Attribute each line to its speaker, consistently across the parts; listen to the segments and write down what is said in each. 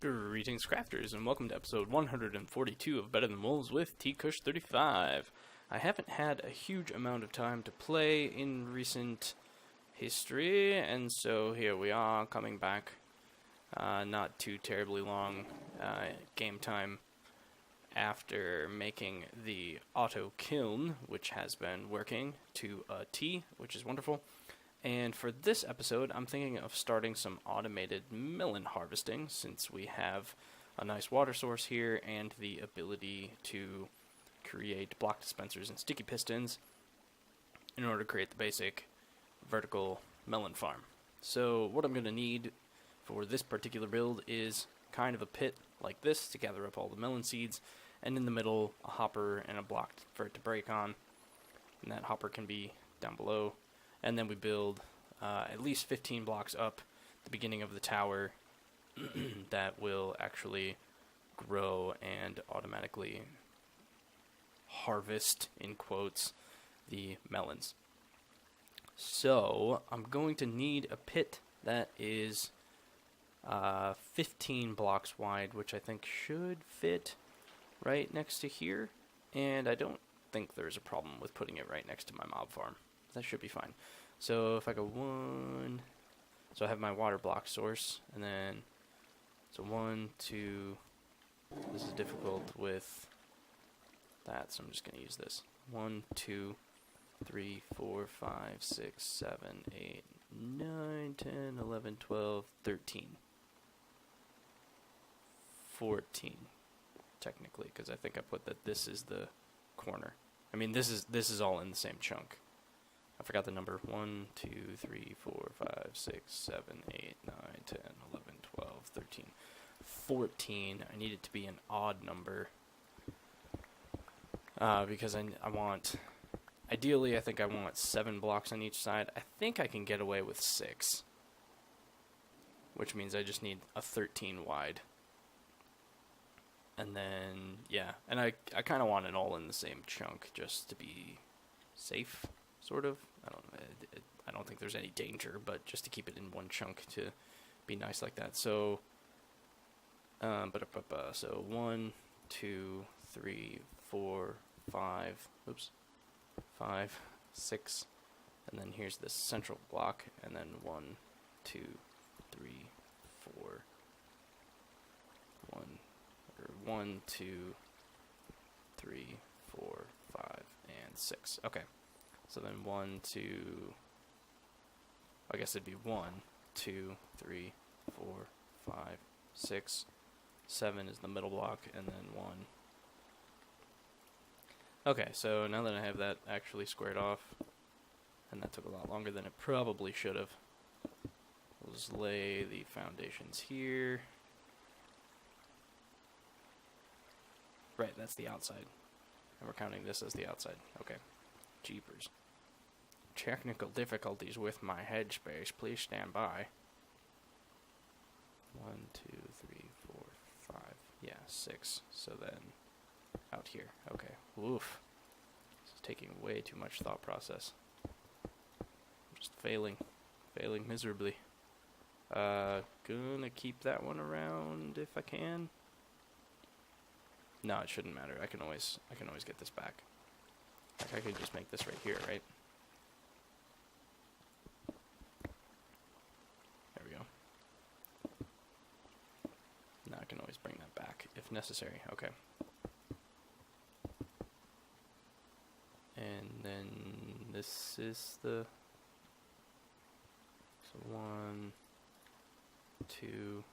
Speaker 1: Greetings, crafters, and welcome to episode 142 of Better Than Wolves with T-Kush35. I haven't had a huge amount of time to play in recent history, and so here we are, coming back. Not too terribly long game time after making the auto kiln, which has been working to a T, which is wonderful. And for this episode, I'm thinking of starting some automated melon harvesting, since we have a nice water source here and the ability to create block dispensers and sticky pistons in order to create the basic vertical melon farm. So what I'm going to need for this particular build is kind of a pit like this to gather up all the melon seeds, and in the middle a hopper and a block for it to break on, and that hopper can be down below. And then we build at least 15 blocks up the beginning of the tower that will actually grow and automatically harvest, in quotes, the melons. So I'm going to need a pit that is 15 blocks wide, which I think should fit right next to here. And I don't think there's a problem with putting it right next to my mob farm. That should be fine. So if I go one, so I have my water block source, and then, so 1, 2, this is difficult with that, so I'm just going to use this. 1, 2, 3, 4, 5, 6, 7, 8, 9, 10, 11, 12, 13. 14, technically, because I think I put that this is the corner. I mean, this is all in the same chunk. I forgot the number. 1, 2, 3, 4, 5, 6, 7, 8, 9, 10, 11, 12, 13, 14. I need it to be an odd number. Because I want, ideally I think I want 7 blocks on each side. I think I can get away with 6. Which means I just need a 13 wide. And then, yeah. And I kind of want it all in the same chunk just to be safe. Sort of. I don't think there's any danger, but just to keep it in one chunk to be nice like that. So, so 1, 2, 3, 4, 5. Oops, 5, 6, and then here's this central block, and then 1, 2, 3, 4. 1, 2, 3, 4, 5, and 6. Okay. So then 1, 2, I guess it'd be 1, 2, 3, 4, 5, 6, 7 is the middle block, and then 1. Okay, so now that I have that actually squared off, and that took a lot longer than it probably should have, we'll just lay the foundations here. Right, that's the outside. And we're counting this as the outside. Okay. Jeepers. Technical difficulties with my headspace. Please stand by. 1, 2, 3, 4, 5. Yeah, 6. So then out here. Okay. Oof. This is taking way too much thought process. I'm just failing. Failing miserably. Gonna keep that one around if I can. No, it shouldn't matter. I can always get this back. Like I could just make this right here, right? There we go. Now I can always bring that back if necessary. Okay. And then this is the, so 1, 2,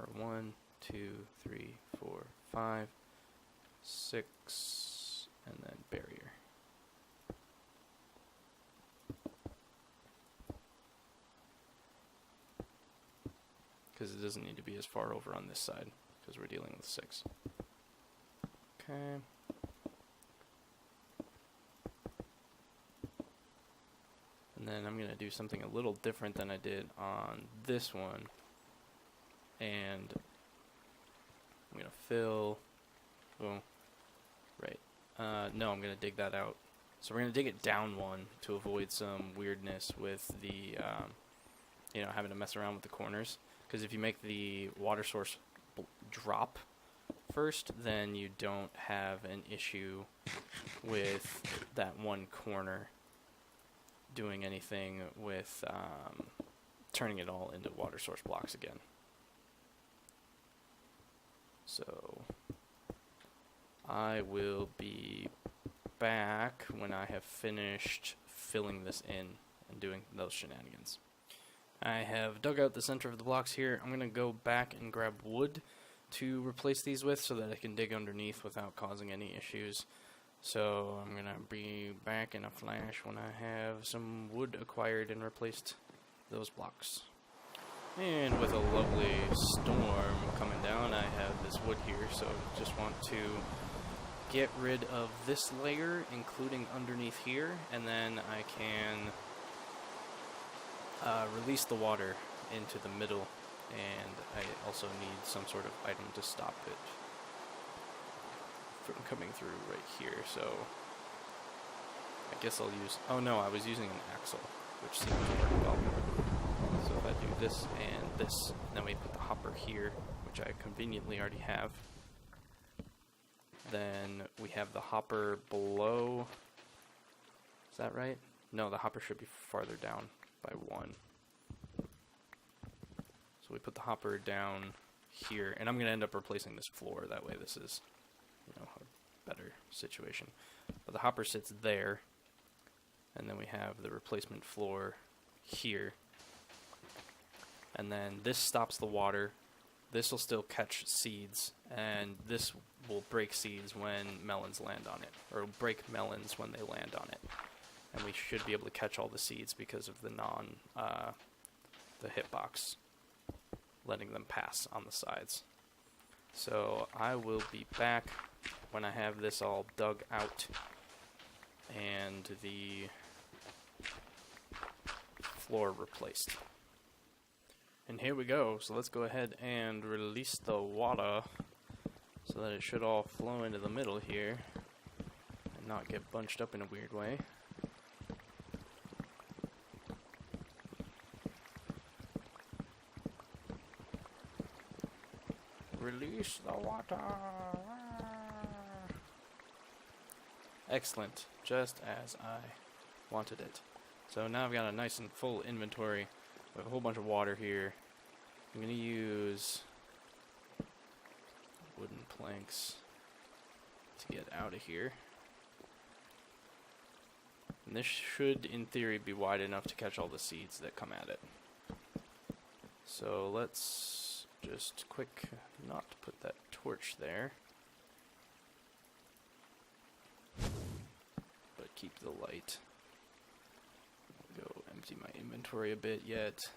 Speaker 1: or 1, 2, 3, 4, 5, 6, and then barrier. Because it doesn't need to be as far over on this side, because we're dealing with 6. Okay. And then I'm going to do something a little different than I did on this one. And I'm going to fill, oh, right. No, I'm going to dig that out. So we're going to dig it down one to avoid some weirdness with the, having to mess around with the corners. Because if you make the water source drop first, then you don't have an issue with that one corner doing anything with turning it all into water source blocks again. So I will be back when I have finished filling this in and doing those shenanigans. I have dug out the center of the blocks here. I'm going to go back and grab wood to replace these with so that I can dig underneath without causing any issues. So I'm going to be back in a flash when I have some wood acquired and replaced those blocks. And with a lovely storm coming down, I have this wood here, so just want to get rid of this layer, including underneath here, and then I can release the water into the middle, and I also need some sort of item to stop it from coming through right here, so I guess I'll use, oh no, I was using an axle, which seems to work well. So if I do this and this, then we put the hopper here, which I conveniently already have. Then we have the hopper below. Is that right? No, the hopper should be farther down by 1. So we put the hopper down here, and I'm going to end up replacing this floor. That way this is, you know, a better situation. But the hopper sits there, and then we have the replacement floor here. And then this stops the water. This will still catch seeds, and this will break seeds when melons land on it, or break melons when they land on it. And we should be able to catch all the seeds because of the the hitbox, letting them pass on the sides. So I will be back when I have this all dug out and the floor replaced. And here we go. So let's go ahead and release the water so that it should all flow into the middle here and not get bunched up in a weird way. Release the water. Excellent, just as I wanted it. So now I've got a nice and full inventory with a whole bunch of water here. I'm going to use wooden planks to get out of here. And this should, in theory, be wide enough to catch all the seeds that come at it. So let's just quick not put that torch there, but keep the light. Go empty my inventory a bit yet.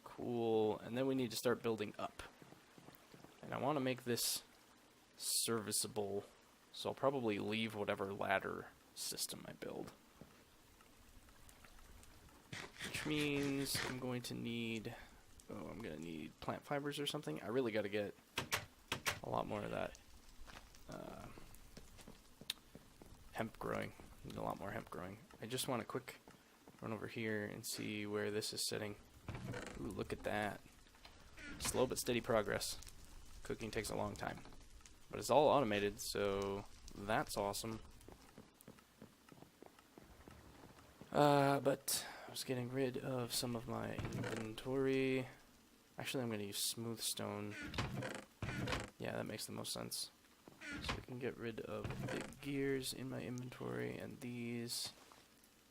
Speaker 1: Cool, and then we need to start building up. And I want to make this serviceable, so I'll probably leave whatever ladder system I build. Which means I'm going to need, I'm going to need plant fibers or something. I really got to get a lot more of that hemp growing. Need a lot more hemp growing. I just want to quick run over here and see where this is sitting. Ooh, look at that. Slow but steady progress. Cooking takes a long time. But it's all automated, so that's awesome. But I was getting rid of some of my inventory. Actually, I'm going to use smooth stone. Yeah, that makes the most sense. So we can get rid of the gears in my inventory, and these,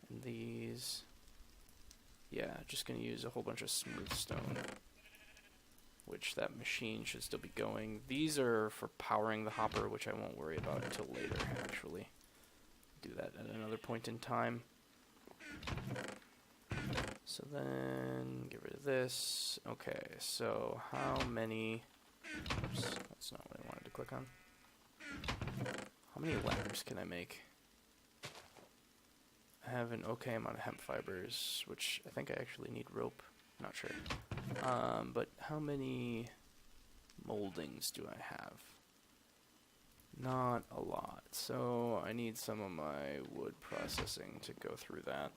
Speaker 1: and these. Yeah, just going to use a whole bunch of smooth stone, which that machine should still be going. These are for powering the hopper, which I won't worry about until later, actually. Do that at another point in time. So then, get rid of this. Okay, so how many... Oops, that's not what I wanted to click on. How many ladders can I make? I have an okay amount of hemp fibers, which I think I actually need rope. Not sure. But how many moldings do I have? Not a lot. So I need some of my wood processing to go through that.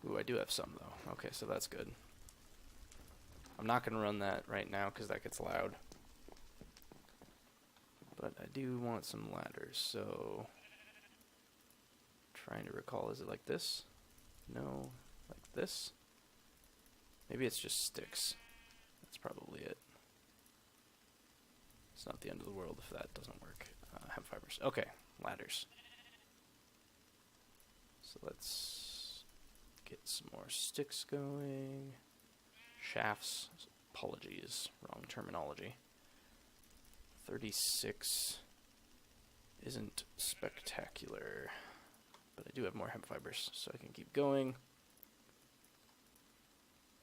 Speaker 1: Ooh, I do have some though. Okay, so that's good. I'm not going to run that right now because that gets loud. But I do want some ladders, so... Trying to recall, is it like this? No, like this? Maybe it's just sticks. That's probably it. It's not the end of the world if that doesn't work. Hemp fibers. Okay, ladders. So let's get some more sticks going. Shafts. Apologies, wrong terminology. 36 isn't spectacular, but I do have more hemp fibers, so I can keep going.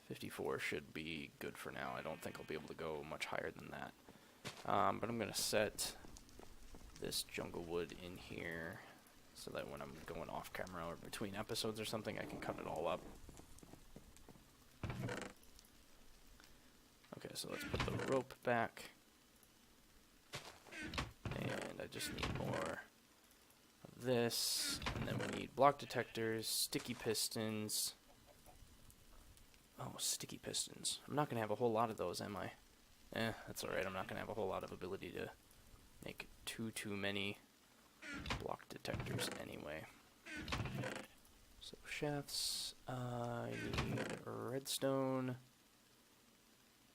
Speaker 1: 54 should be good for now. I don't think I'll be able to go much higher than that. But I'm going to set this jungle wood in here so that when I'm going off camera or between episodes or something, I can cut it all up. Okay, so let's put the rope back. And I just need more of this. And then we need block detectors, sticky pistons. Oh, sticky pistons. I'm not going to have a whole lot of those, am I? That's alright. I'm not going to have a whole lot of ability to make too many block detectors anyway. So shafts. I need redstone.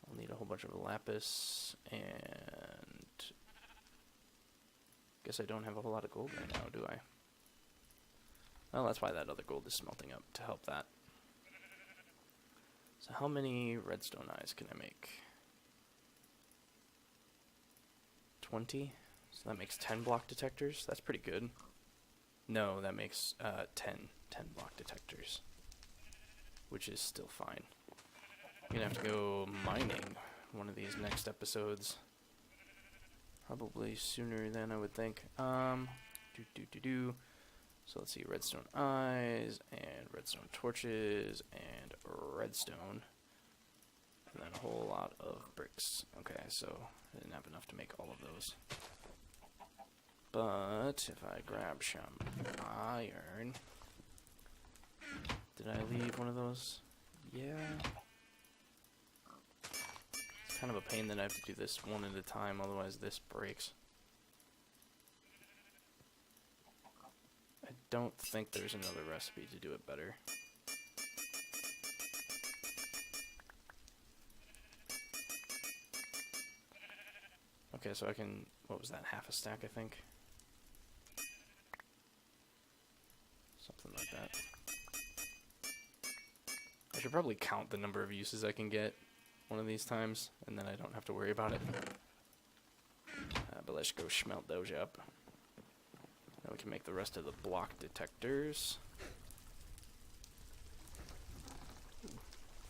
Speaker 1: I'll need a whole bunch of lapis. And... guess I don't have a whole lot of gold right now, do I? Well, that's why that other gold is smelting up, to help that. So how many redstone eyes can I make? 20? So that makes 10 block detectors. That's pretty good. No, that makes 10 block detectors, which is still fine. I'm gonna have to go mining one of these next episodes. Probably sooner than I would think. So let's see, redstone eyes, and redstone torches, and redstone. And then a whole lot of bricks. Okay, so I didn't have enough to make all of those. But if I grab some iron... Did I leave one of those? Yeah. It's kind of a pain that I have to do this one at a time, otherwise this breaks. I don't think there's another recipe to do it better. Okay, so I can, what was that, half a stack, I think? Something like that. I should probably count the number of uses I can get one of these times, and then I don't have to worry about it. But let's go smelt those up. Now we can make the rest of the block detectors. Ooh,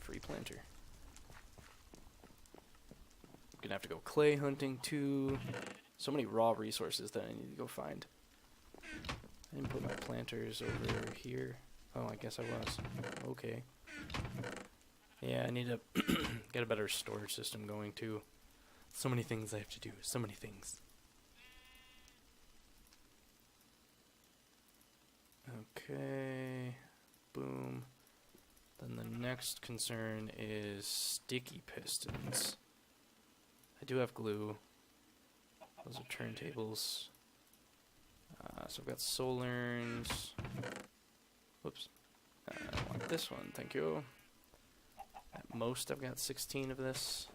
Speaker 1: free planter. Gonna have to go clay hunting too. So many raw resources that I need to go find. I didn't put my planters over here. Oh, I guess I was. Okay. Yeah, I need to get a better storage system going too. So many things I have to do. So many things. Okay. Boom. Then the next concern is sticky pistons. I do have glue. Those are turntables. So I've got solarns. Whoops. I want this one, thank you. At most, I've got 16 of this.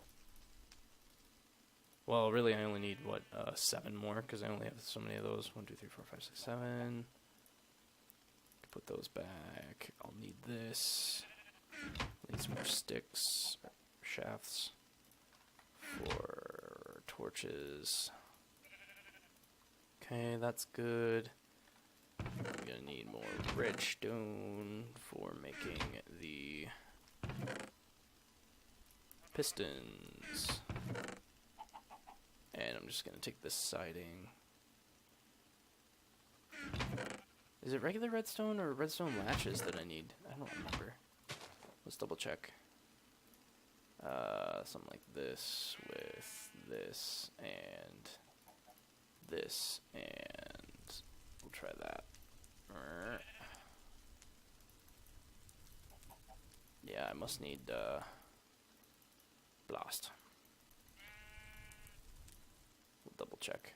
Speaker 1: Well, really, I only need, what, 7 more, because I only have so many of those. 1, 2, 3, 4, 5, 6, 7. Put those back. I'll need this. Need some more sticks, shafts for torches. Okay, that's good. I'm gonna need more redstone for making the pistons. And I'm just gonna take this siding. Is it regular redstone or redstone latches that I need? I don't remember. Let's double check. Something like this with this and this, and we'll try that. Yeah, I must need Blast. We'll double check.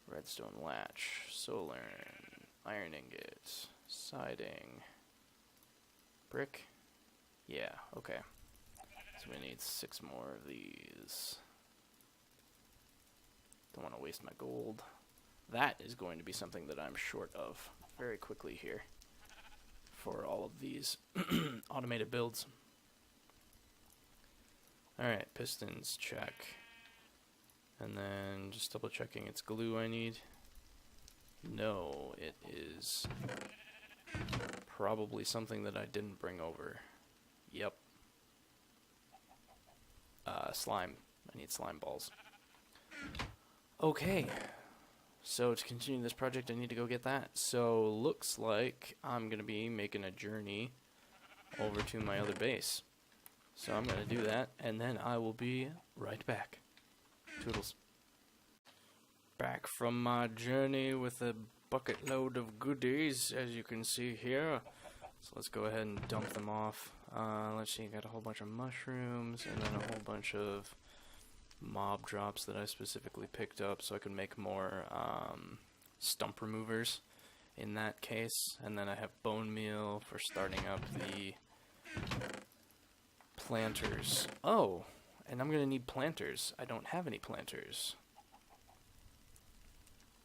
Speaker 1: Redstone latch, solar, iron ingot, siding, brick. Yeah, okay. So we need 6 more of these. Don't want to waste my gold. That is going to be something that I'm short of very quickly here for all of these automated builds. Alright, pistons, check. And then just double checking it's glue I need. No, it is probably something that I didn't bring over. Yep. Slime. I need slime balls. Okay. So to continue this project, I need to go get that. So looks like I'm going to be making a journey over to my other base. So I'm going to do that, and then I will be right back. Toodles. Back from my journey with a bucket load of goodies, as you can see here. So let's go ahead and dump them off. Let's see, got a whole bunch of mushrooms, and then a whole bunch of mob drops that I specifically picked up so I could make more stump removers in that case. And then I have bone meal for starting up the planters. Oh, and I'm gonna need planters. I don't have any planters.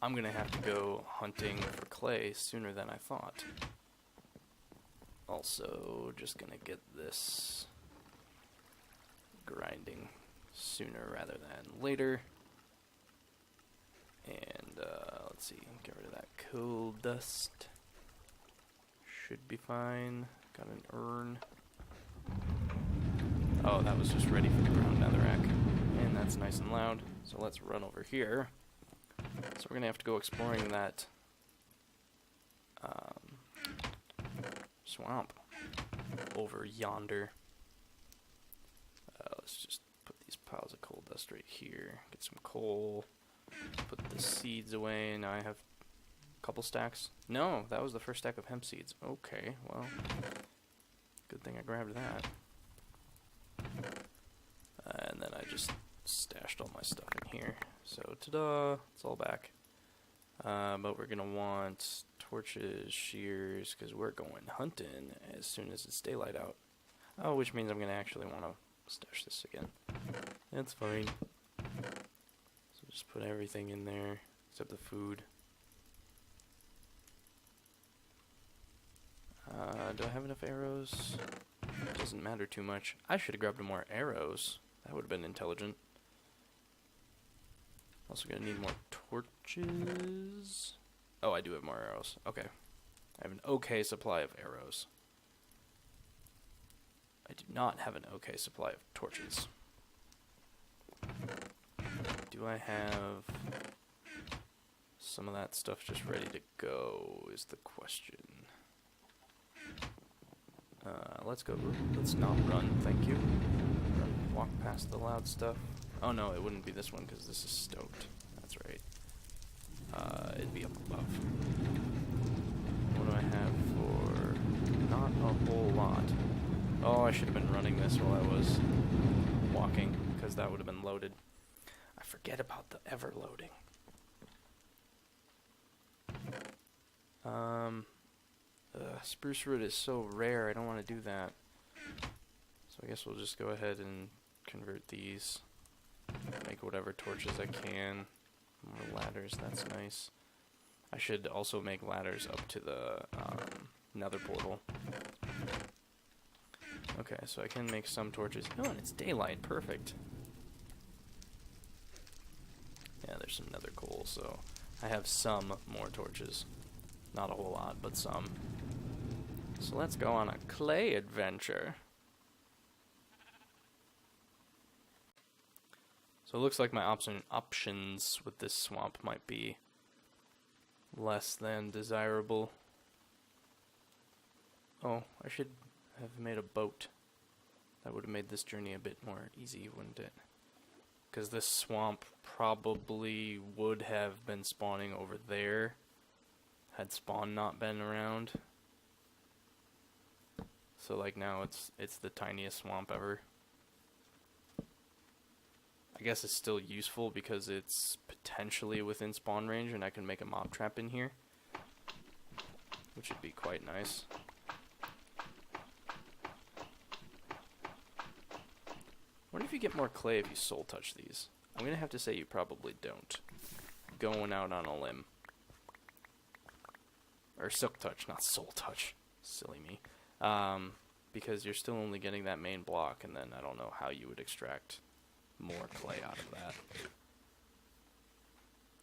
Speaker 1: I'm gonna have to go hunting for clay sooner than I thought. Also, just gonna get this grinding sooner rather than later. And let's see, get rid of that coal dust. Should be fine. Got an urn. Oh, that was just ready for the ground netherrack. And that's nice and loud. So let's run over here. So we're gonna have to go exploring that swamp over yonder. Let's just put these piles of coal dust right here. Get some coal. Put the seeds away. Now I have a couple stacks. No, that was the first stack of hemp seeds. Okay, well, good thing I grabbed that. And then I just stashed all my stuff in here. So, ta-da! It's all back. But we're going to want torches, shears, because we're going hunting as soon as it's daylight out. Oh, which means I'm going to actually want to stash this again. That's fine. So just put everything in there, except the food. Do I have enough arrows? Doesn't matter too much. I should have grabbed more arrows. That would have been intelligent. Also gonna need more torches. Oh, I do have more arrows. Okay. I have an okay supply of arrows. I do not have an okay supply of torches. Do I have some of that stuff just ready to go is the question. Let's go. Let's not run, thank you. Walk past the loud stuff. Oh no, it wouldn't be this one because this is stoked. That's right. It'd be up above. What do I have for... Not a whole lot. Oh, I should have been running this while I was walking because that would have been loaded. I forget about the ever loading. Spruce root is so rare, I don't want to do that. So I guess we'll just go ahead and convert these. Make whatever torches I can. More ladders, that's nice. I should also make ladders up to the nether portal. Okay, so I can make some torches. Oh, and it's daylight, perfect. Yeah, there's some nether coal, so I have some more torches. Not a whole lot, but some. So let's go on a clay adventure. So it looks like my options with this swamp might be less than desirable. Oh, I should have made a boat. That would have made this journey a bit more easy, wouldn't it? Because this swamp probably would have been spawning over there had spawn not been around. So like now it's the tiniest swamp ever. I guess it's still useful because it's potentially within spawn range and I can make a mob trap in here, which would be quite nice. I wonder if you get more clay if you soul touch these. I'm going to have to say you probably don't. Going out on a limb. Or silk touch, not soul touch. Silly me. Because you're still only getting that main block, and then I don't know how you would extract more clay out of that.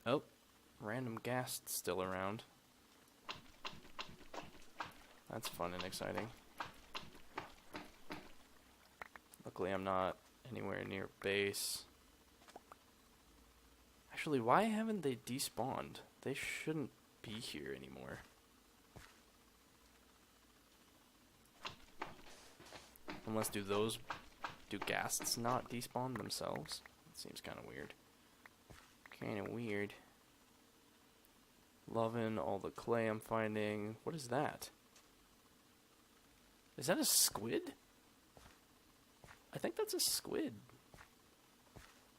Speaker 1: Oh, random ghast still around. That's fun and exciting. Luckily I'm not anywhere near base. Actually, why haven't they despawned? They shouldn't be here anymore. Unless do ghasts not despawn themselves? It seems kind of weird. Kind of weird. Loving all the clay I'm finding. What is that? Is that a squid? I think that's a squid.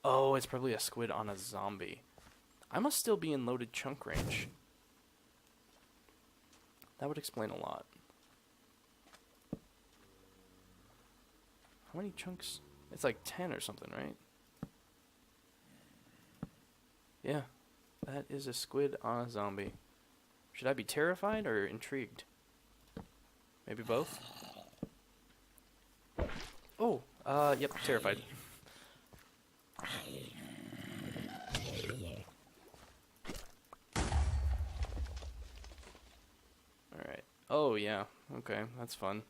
Speaker 1: Oh, it's probably a squid on a zombie. I must still be in loaded chunk range. That would explain a lot. How many chunks? It's like 10 or something, right? Yeah, that is a squid on a zombie. Should I be terrified or intrigued? Maybe both? Oh, yep, terrified. Alright. Oh, yeah. Okay, that's fun.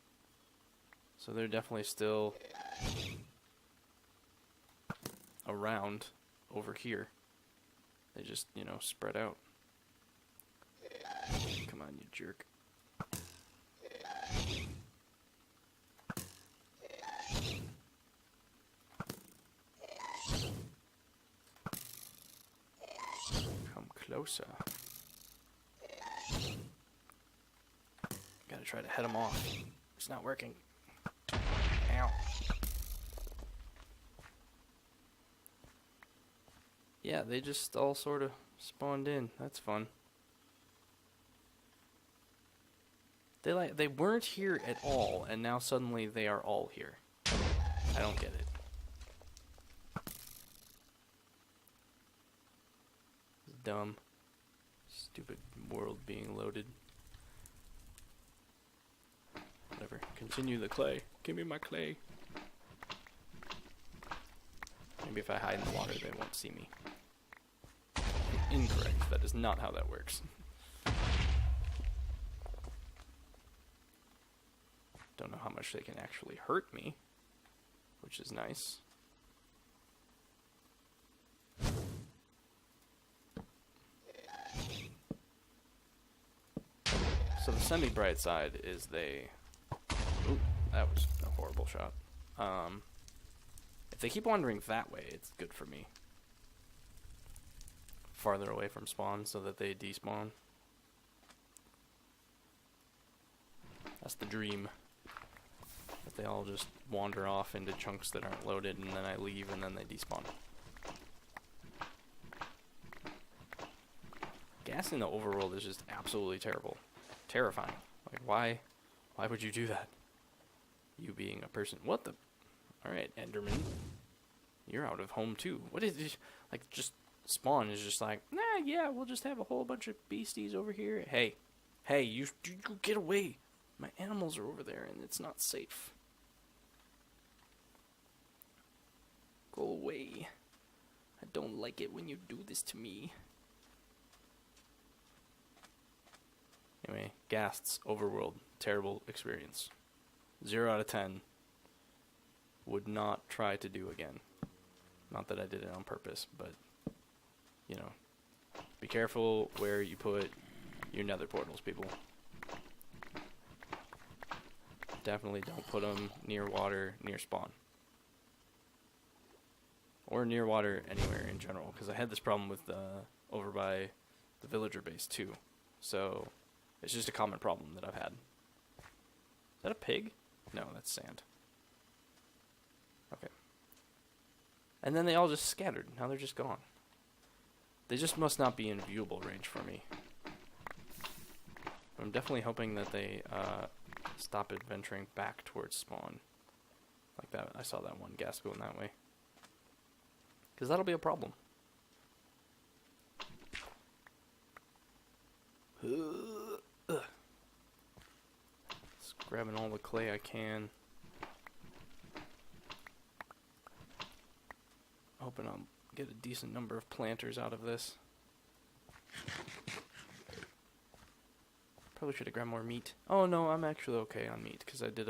Speaker 1: So they're definitely still around over here. They just, you know, spread out. Come on, you jerk. Come closer. Gotta try to head them off. It's not working. Ow. Yeah, they just all sort of spawned in. That's fun. They weren't here at all, and now suddenly they are all here. I don't get it. It's dumb. Stupid world being loaded. Whatever. Continue the clay. Give me my clay. Maybe if I hide in the water, they won't see me. Incorrect. That is not how that works. Don't know how much they can actually hurt me, which is nice. So the semi-bright side is they... Ooh, that was a horrible shot. If they keep wandering that way, it's good for me. Farther away from spawn so that they despawn. That's the dream. That they all just wander off into chunks that aren't loaded, and then I leave, and then they despawn. Gas in the overworld is just absolutely terrible. Terrifying. Like, why would you do that? You being a person. What the? Alright, Enderman. You're out of home too. What is this? Like, just spawn is just like, nah, yeah, we'll just have a whole bunch of beasties over here. Hey, you get away. My animals are over there and it's not safe. Go away. I don't like it when you do this to me. Anyway, Ghast's overworld. Terrible experience. 0 out of 10. Would not try to do again. Not that I did it on purpose, but, you know, be careful where you put your nether portals, people. Definitely don't put them near water, near spawn. Or near water anywhere in general, because I had this problem with over by the villager base too. So, it's just a common problem that I've had. Is that a pig? No, that's sand. Okay. And then they all just scattered. Now they're just gone. They just must not be in viewable range for me. I'm definitely hoping that they stop adventuring back towards spawn. Like that. I saw that one ghast going that way. Because that'll be a problem. Just grabbing all the clay I can. Hoping I'll get a decent number of planters out of this. Probably should have grabbed more meat. Oh no, I'm actually okay on meat because I did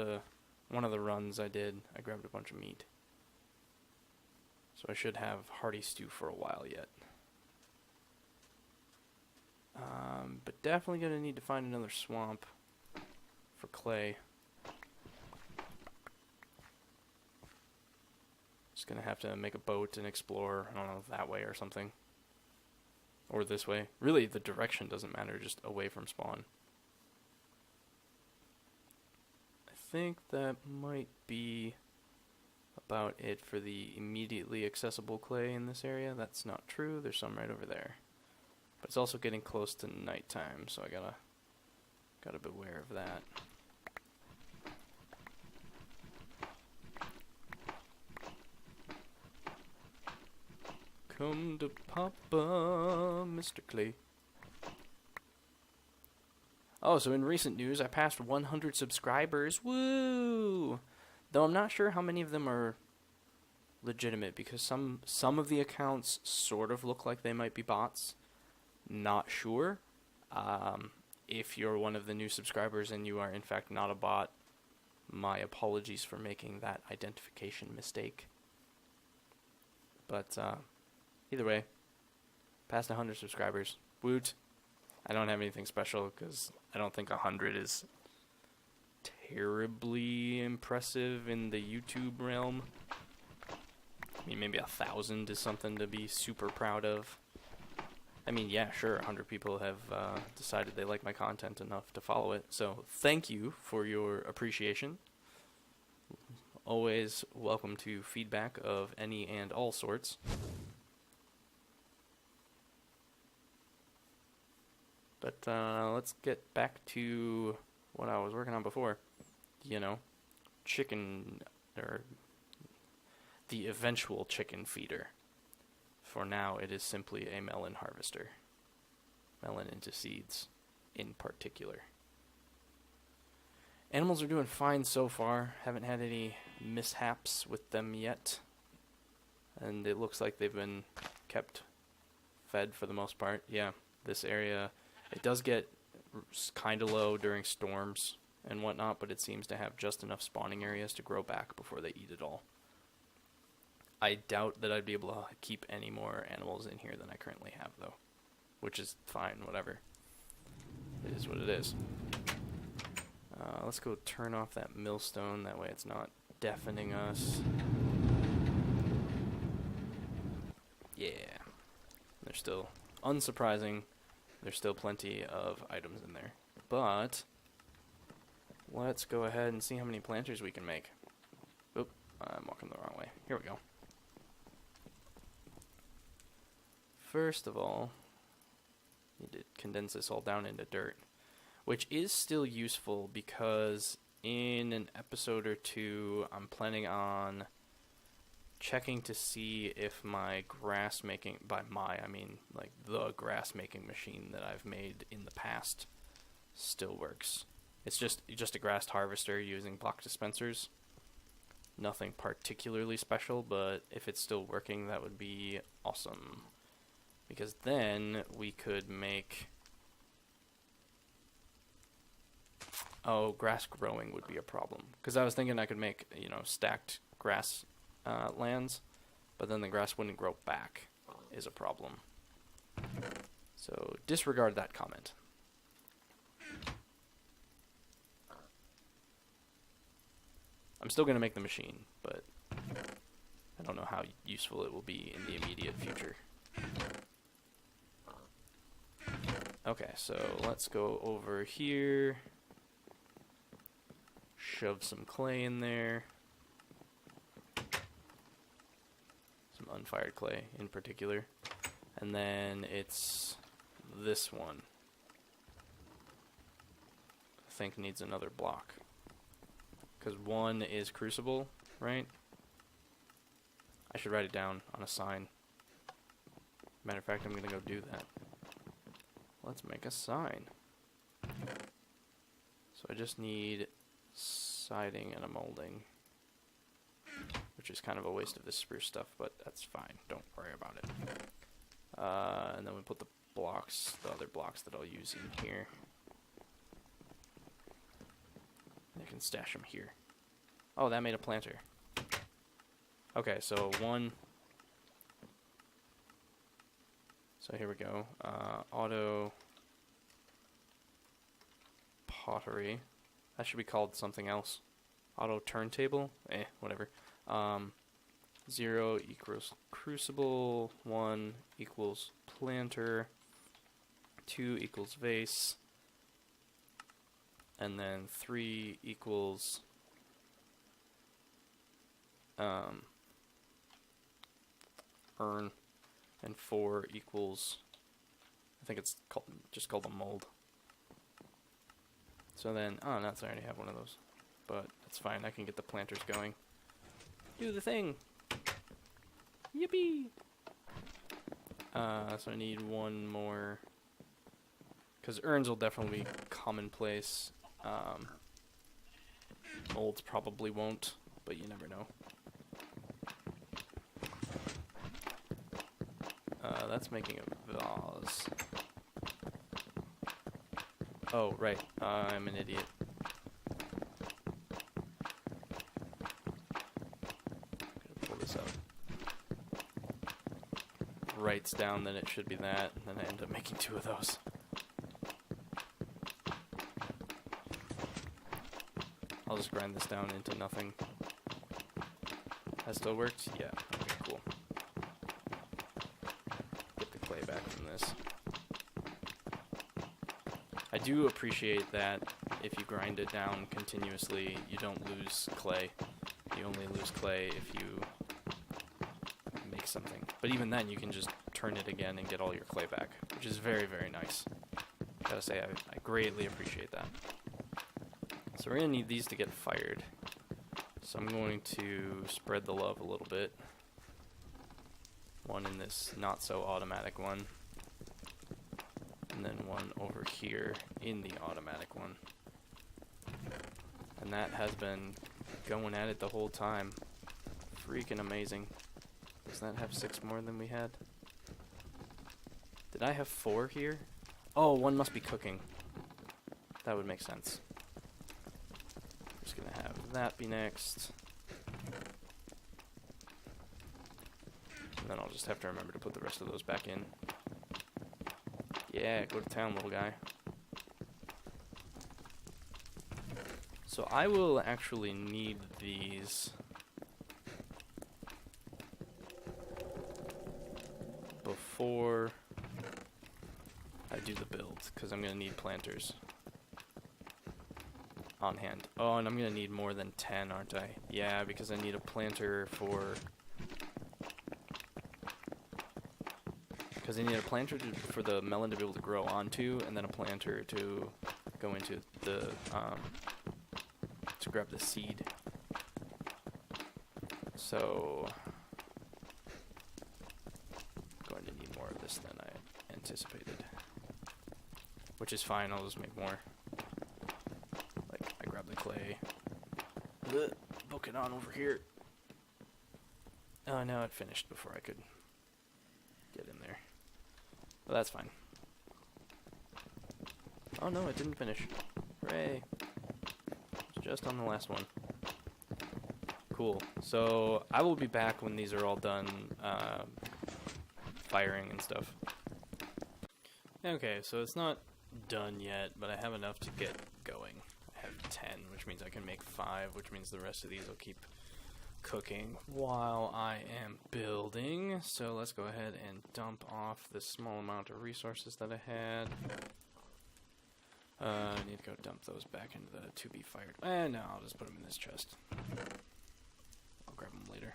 Speaker 1: one of the runs I grabbed a bunch of meat. So I should have hearty stew for a while yet. But definitely gonna need to find another swamp for clay. Just gonna have to make a boat and explore, I don't know, that way or something. Or this way. Really, the direction doesn't matter, just away from spawn. I think that might be about it for the immediately accessible clay in this area. That's not true, there's some right over there. But it's also getting close to nighttime, so I gotta beware of that. Come to Papa, Mr. Clay. Oh, so in recent news, I passed 100 subscribers. Woo! Though I'm not sure how many of them are legitimate, because some of the accounts sort of look like they might be bots. Not sure. If you're one of the new subscribers and you are in fact not a bot, my apologies for making that identification mistake. But either way, past 100 subscribers. Woot. I don't have anything special because I don't think 100 is terribly impressive in the YouTube realm. I mean, maybe 1,000 is something to be super proud of. I mean, yeah, sure, 100 people have decided they like my content enough to follow it. So thank you for your appreciation. Always welcome to feedback of any and all sorts. But let's get back to what I was working on before. You know, chicken, or the eventual chicken feeder. For now, it is simply a melon harvester. Melon into seeds, in particular. Animals are doing fine so far. Haven't had any mishaps with them yet. And it looks like they've been kept fed for the most part. Yeah, this area, it does get kind of low during storms and whatnot, but it seems to have just enough spawning areas to grow back before they eat it all. I doubt that I'd be able to keep any more animals in here than I currently have, though. Which is fine, whatever. It is what it is. Let's go turn off that millstone, that way it's not deafening us. Yeah. There's still, unsurprising, there's still plenty of items in there. But let's go ahead and see how many planters we can make. Oop, I'm walking the wrong way. Here we go. First of all, need to condense this all down into dirt, which is still useful because in an episode or two, I'm planning on checking to see if my grass making, by my, I mean like the grass making machine that I've made in the past still works. It's just a grass harvester using block dispensers. Nothing particularly special, but if it's still working, that would be awesome. Because then we could make... Oh, grass growing would be a problem. Because I was thinking I could make, you know, stacked grass lands, but then the grass wouldn't grow back is a problem. So disregard that comment. I'm still going to make the machine, but I don't know how useful it will be in the immediate future. Okay, so let's go over here. Shove some clay in there. unfired clay in particular. And then it's this one. I think needs another block. Because one is crucible, right? I should write it down on a sign. Matter of fact, I'm gonna go do that. Let's make a sign. So I just need siding and a molding, which is kind of a waste of this spruce stuff, but that's fine. Don't worry about it. And then we put the blocks, the other blocks that I'll use in here. I can stash them here. Oh, that made a planter. Okay, so one. So here we go. Auto pottery. That should be called something else. Auto turntable? Whatever. 0 equals crucible. 1 equals planter. 2 equals vase. And then 3 equals urn. And 4 equals, I think it's just called a mold. So then, oh, no, I already have one of those. But that's fine, I can get the planters going. Do the thing! Yippee! So I need one more, because urns will definitely be commonplace. Molds probably won't, but you never know. That's making a vase. Oh, right. I'm an idiot. Gonna pull this out. Writes down that it should be that, and then I end up making 2 of those. I'll just grind this down into nothing. That still works? Yeah. Okay, cool. Get the clay back from this. I do appreciate that if you grind it down continuously, you don't lose clay. You only lose clay if you make something. But even then, you can just turn it again and get all your clay back, which is very, very nice. Gotta say, I greatly appreciate that. So we're gonna need these to get fired. So I'm going to spread the love a little bit. One in this not so automatic one. And then one over here in the automatic one. And that has been going at it the whole time. Freaking amazing. Does that have 6 more than we had? Did I have 4 here? Oh, one must be cooking. That would make sense. Just gonna have that be next. And then I'll just have to remember to put the rest of those back in. Yeah, go to town, little guy. So I will actually need these before I do the build, because I'm going to need planters on hand. Oh, and I'm going to need more than 10, aren't I? Yeah, because I need a planter for... Because I need a planter for the melon to be able to grow onto, and then a planter to go into the, to grab the seed. So, I'm going to need more of this than I anticipated. Which is fine, I'll just make more. Like, I grab the clay, book it on over here. Oh, no, it finished before I could get in there. Well, that's fine. Oh no, it didn't finish. Hooray. It's just on the last one. Cool. So, I will be back when these are all done firing and stuff. Okay, so it's not done yet, but I have enough to get going. I have 10, which means I can make 5, which means the rest of these will keep cooking while I am building. So let's go ahead and dump off this small amount of resources that I had. I need to go dump those back into the to be fired. No, I'll just put them in this chest. I'll grab them later.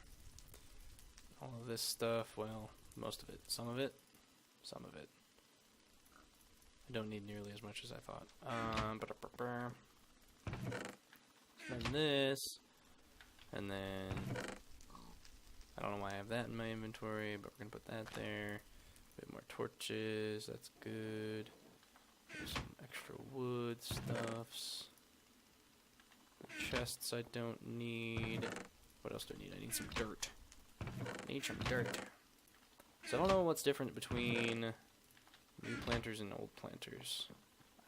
Speaker 1: All of this stuff, well, most of it, some of it. I don't need nearly as much as I thought. Then this, and then I don't know why I have that in my inventory, but we're gonna put that there. A bit more torches, that's good. There's some extra wood stuffs. Chests I don't need. What else do I need? I need some dirt. So I don't know what's different between new planters and old planters.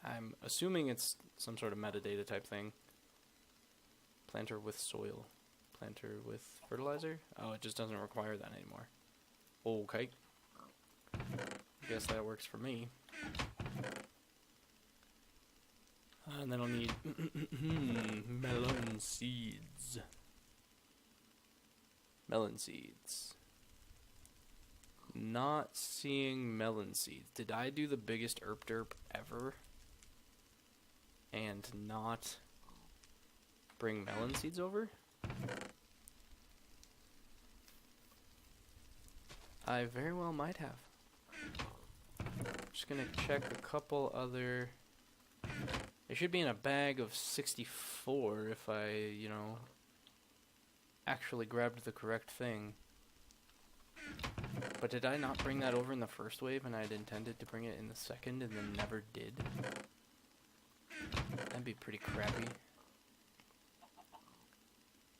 Speaker 1: I'm assuming it's some sort of metadata type thing. Planter with soil. Planter with fertilizer? Oh, it just doesn't require that anymore. Okay. I guess that works for me. And then I'll need melon seeds. Melon seeds. Not seeing melon seeds. Did I do the biggest herp derp ever? And not bring melon seeds over? I very well might have. Just gonna check a couple other... It should be in a bag of 64 if I, you know, actually grabbed the correct thing. But did I not bring that over in the first wave and I'd intended to bring it in the second and then never did? That'd be pretty crappy.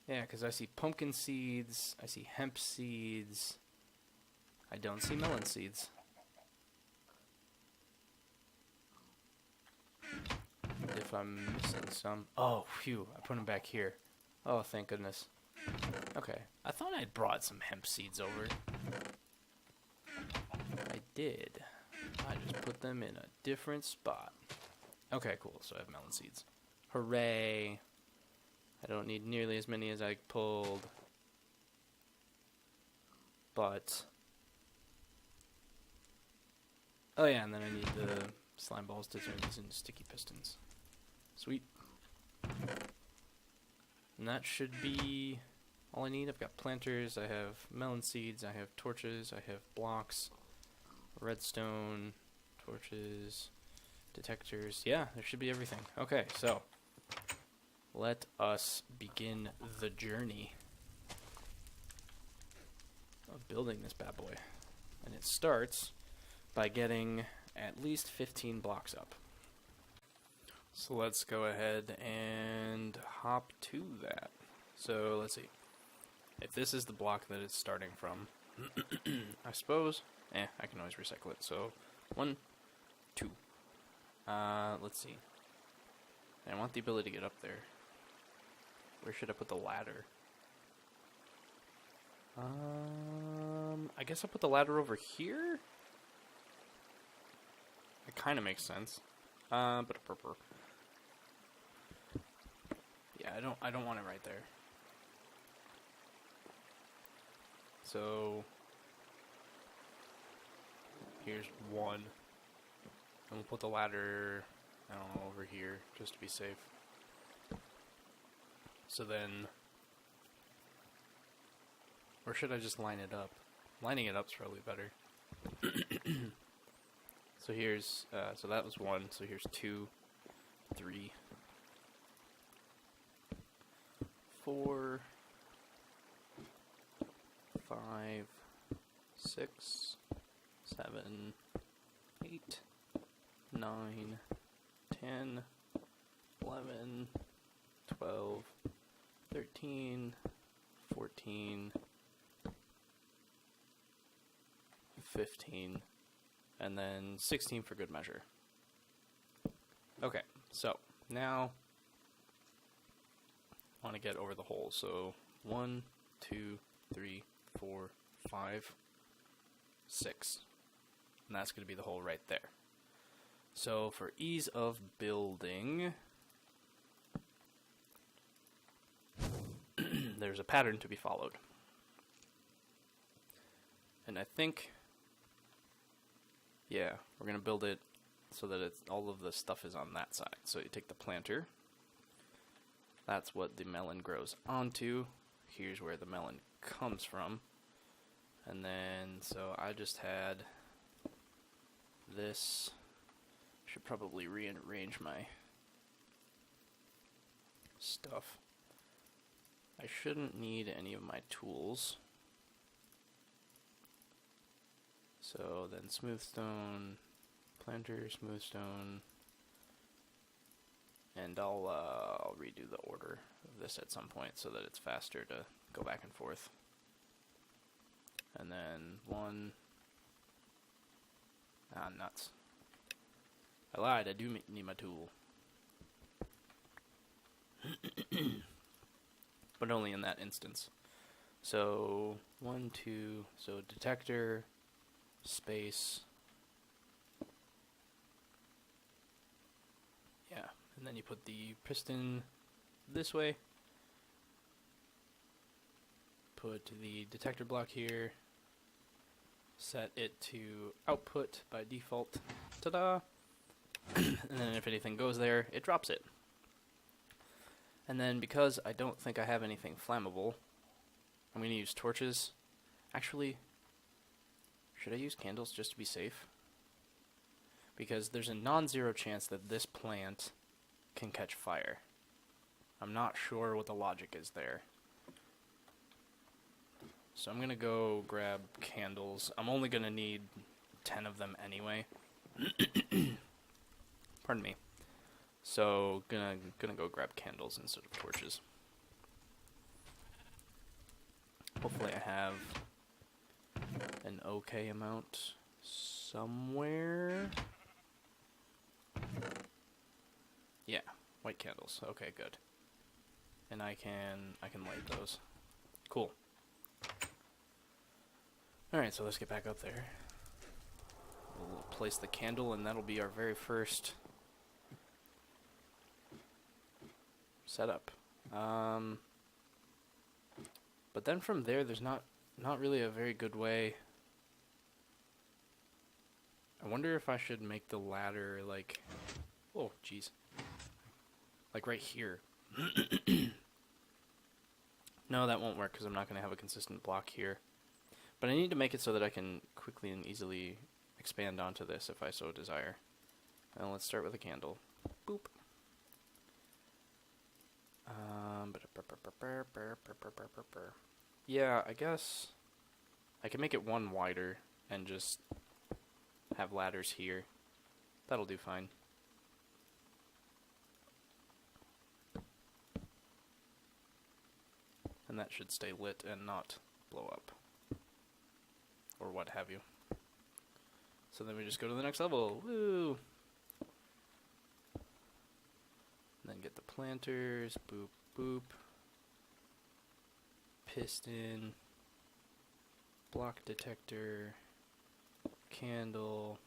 Speaker 1: Yeah, because I see pumpkin seeds, I see hemp seeds, I don't see melon seeds. If I'm missing some... Oh, phew, I put them back here. Oh, thank goodness. Okay, I thought I'd brought some hemp seeds over. I did. I just put them in a different spot. Okay, cool, so I have melon seeds. Hooray! I don't need nearly as many as I pulled. But... Oh yeah, and then I need the slime balls to turn these into sticky pistons. Sweet. And that should be all I need. I've got planters, I have melon seeds, I have torches, I have blocks, redstone, torches, detectors. Yeah, there should be everything. Okay, so let us begin the journey of building this bad boy. And it starts by getting at least 15 blocks up. So let's go ahead and hop to that. So let's see. If this is the block that it's starting from, I suppose, I can always recycle it. So 1, 2. Let's see. I want the ability to get up there. Where should I put the ladder? I guess I'll put the ladder over here? It kind of makes sense. Yeah, I don't want it right there. So here's one. And we'll put the ladder, I don't know, over here just to be safe. So then, or should I just line it up? Lining it up's probably better. So here's, so that was 1, so here's 2, 3, 4, 5, 6, 7, 8, 9, 10, 11, 12, 13, 14, 15, and then 16 for good measure. Okay, so now I want to get over the hole. So 1, 2, 3, 4, 5, 6. And that's going to be the hole right there. So for ease of building, there's a pattern to be followed. And I think, yeah, we're going to build it so that it's all of the stuff is on that side. So you take the planter. That's what the melon grows onto. Here's where the melon comes from. And then, so I just had this. Should probably rearrange my stuff. I shouldn't need any of my tools. So then smooth stone, planter, smooth stone, and I'll redo the order of this at some point so that it's faster to go back and forth. And then one, nuts. I lied, I do need my tool. But only in that instance. So, 1, 2, so detector, space. Yeah, and then you put the piston this way. Put the detector block here. Set it to output by default. Ta-da! And then if anything goes there, it drops it. And then because I don't think I have anything flammable, I'm going to use torches. Actually, should I use candles just to be safe? Because there's a non-zero chance that this plant can catch fire. I'm not sure what the logic is there. So I'm going to go grab candles. I'm only going to need 10 of them anyway. Pardon me. So gonna go grab candles instead of torches. Hopefully I have an okay amount somewhere. Yeah, white candles. Okay, good. And I can light those. Cool. All right, so let's get back up there. We'll place the candle, and that'll be our very first setup. But then from there, there's not really a very good way. I wonder if I should make the ladder like, oh jeez, like right here. No, that won't work because I'm not going to have a consistent block here. But I need to make it so that I can quickly and easily expand onto this if I so desire. And let's start with a candle. Boop. Yeah, I guess I can make it one wider and just have ladders here. That'll do fine. And that should stay lit and not blow up. Or what have you. So then we just go to the next level. Woo! And then get the planters. Boop, boop. Piston. Block detector. Candle.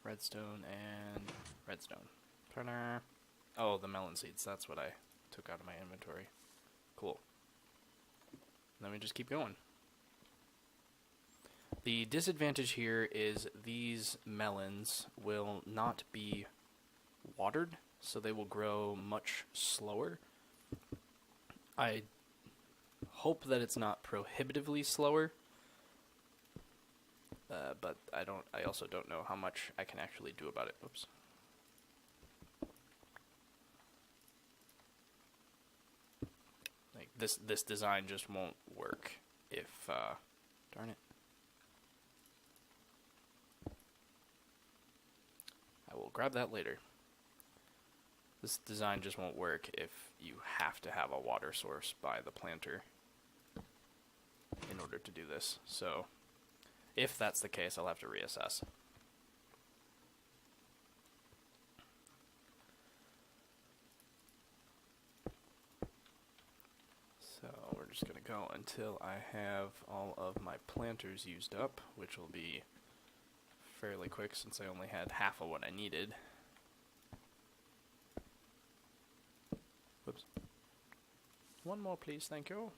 Speaker 1: Redstone and redstone. Turner. Oh, the melon seeds. That's what I took out of my inventory. Cool. Then we just keep going. The disadvantage here is these melons will not be watered, so they will grow much slower. I hope that it's not prohibitively slower, but I also don't know how much I can actually do about it. Oops. Like this design just won't work if darn it. I will grab that later. This design just won't work if you have to have a water source by the planter in order to do this. So if that's the case, I'll have to reassess. So we're just going to go until I have all of my planters used up, which will be fairly quick since I only had half of what I needed. Whoops. One more, please. Thank you.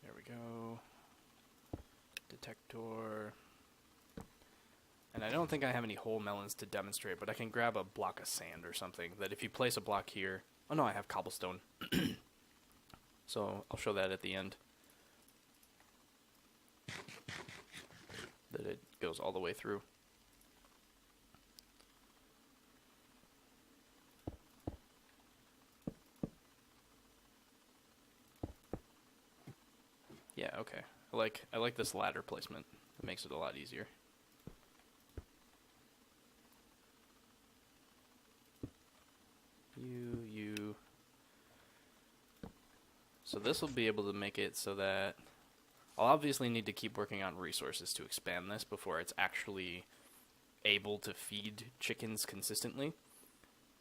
Speaker 1: There we go. Detector. And I don't think I have any whole melons to demonstrate, but I can grab a block of sand or something that if you place a block here... Oh no, I have cobblestone. So I'll show that at the end. that it goes all the way through. Yeah, okay. I like this ladder placement. It makes it a lot easier. You. So this will be able to make it so that I'll obviously need to keep working on resources to expand this before it's actually able to feed chickens consistently.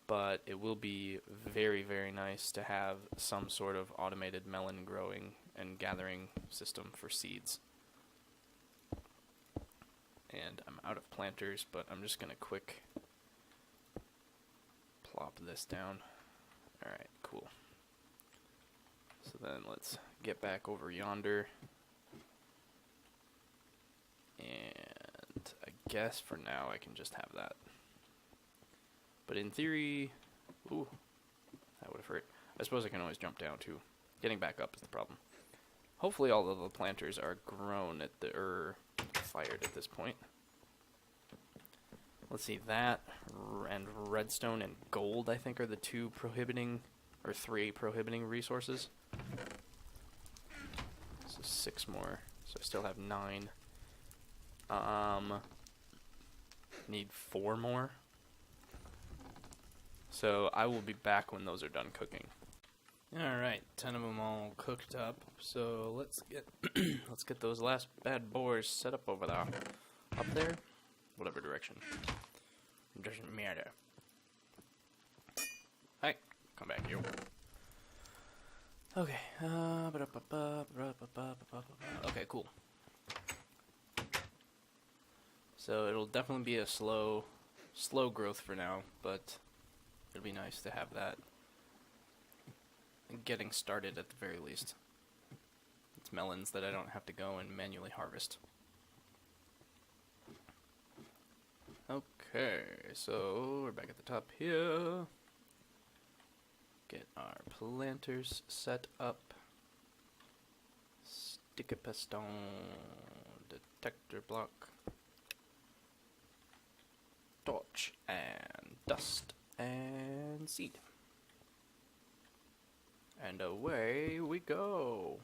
Speaker 1: But it will be very, very nice to have some sort of automated melon growing and gathering system for seeds. And I'm out of planters, but I'm just going to quick plop this down. Alright, cool. So then let's get back over yonder. And I guess for now I can just have that. But in theory, ooh, that would have hurt. I suppose I can always jump down too. Getting back up is the problem. Hopefully all of the planters are grown at the, fired at this point. Let's see, that and redstone and gold I think are the two prohibiting, or three prohibiting resources. So 6 more, so I still have 9. Need 4 more. So I will be back when those are done cooking. Alright, 10 of them all cooked up. So let's get let's get those last bad boars set up over there. Up there? Whatever direction. It doesn't matter. Hi, come back you. Okay. Okay, cool. So it'll definitely be a slow growth for now, but it'll be nice to have that getting started at the very least. It's melons that I don't have to go and manually harvest. Okay, so we're back at the top here. Get our planters set up. Stick a piston, detector block, torch, and dust, and seed. And away we go.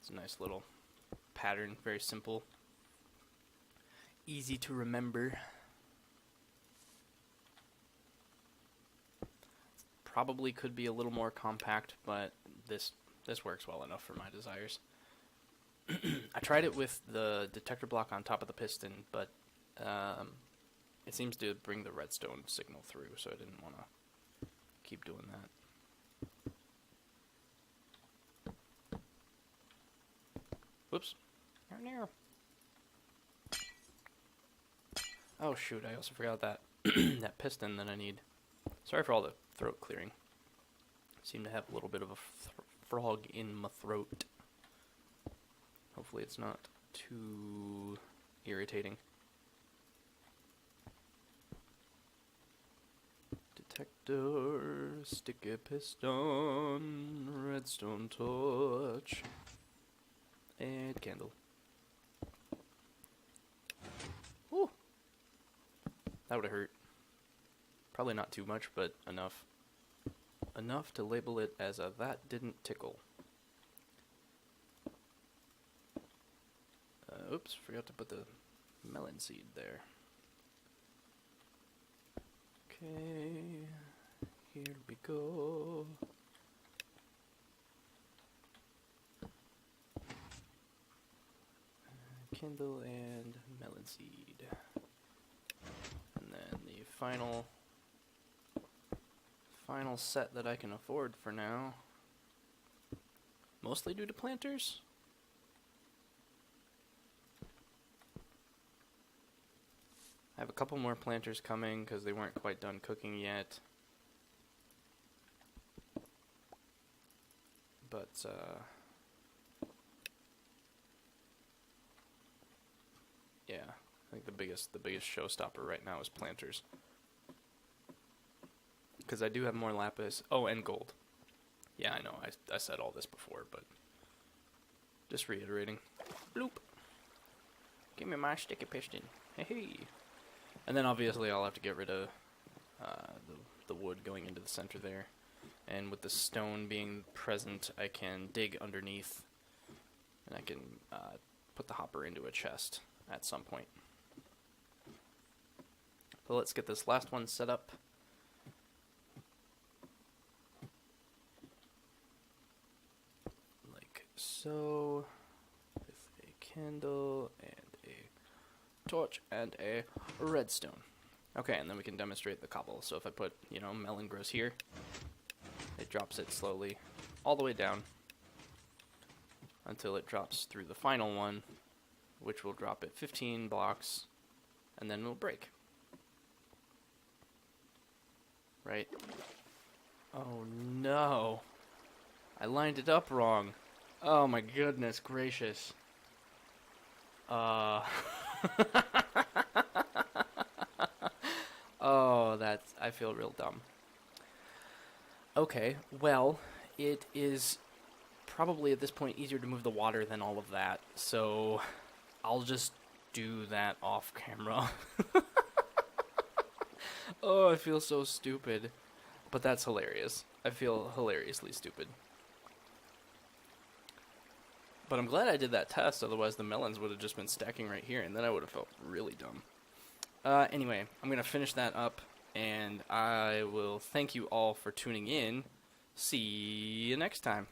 Speaker 1: It's a nice little pattern, very simple, easy to remember. Probably could be a little more compact, but this works well enough for my desires. I tried it with the detector block on top of the piston, but it seems to bring the redstone signal through, so I didn't want to keep doing that. Whoops. Oh shoot, I also forgot that that piston that I need. Sorry for all the throat clearing. Seem to have a little bit of a frog in my throat. Hopefully it's not too irritating. Detector, sticky piston, redstone torch, and candle. Woo! That would have hurt. Probably not too much, but enough. Enough to label it as a that didn't tickle. Oops, forgot to put the melon seed there. Okay, here we go. Kindle and melon seed. And then the final set that I can afford for now. Mostly due to planters. I have a couple more planters coming because they weren't quite done cooking yet. But yeah, I think the biggest showstopper right now is planters. Because I do have more lapis. Oh, and gold. Yeah, I know, I said all this before, but just reiterating. Bloop. Give me my sticky piston. Hey, hey. And then obviously I'll have to get rid of the wood going into the center there. And with the stone being present, I can dig underneath, and I can put the hopper into a chest at some point. So let's get this last one set up. Like so, with a candle and a torch and a redstone. Okay, and then we can demonstrate the cobble. So if I put, melon grows here, it drops it slowly all the way down until it drops through the final one, which will drop it 15 blocks, and then it'll break. Right? Oh no! I lined it up wrong. Oh my goodness gracious. Oh, I feel real dumb. Okay, well, it is probably at this point easier to move the water than all of that, so I'll just do that off camera. Oh, I feel so stupid. But that's hilarious. I feel hilariously stupid. But I'm glad I did that test, otherwise the melons would have just been stacking right here, and then I would have felt really dumb. Anyway, I'm going to finish that up, and I will thank you all for tuning in. See you next time.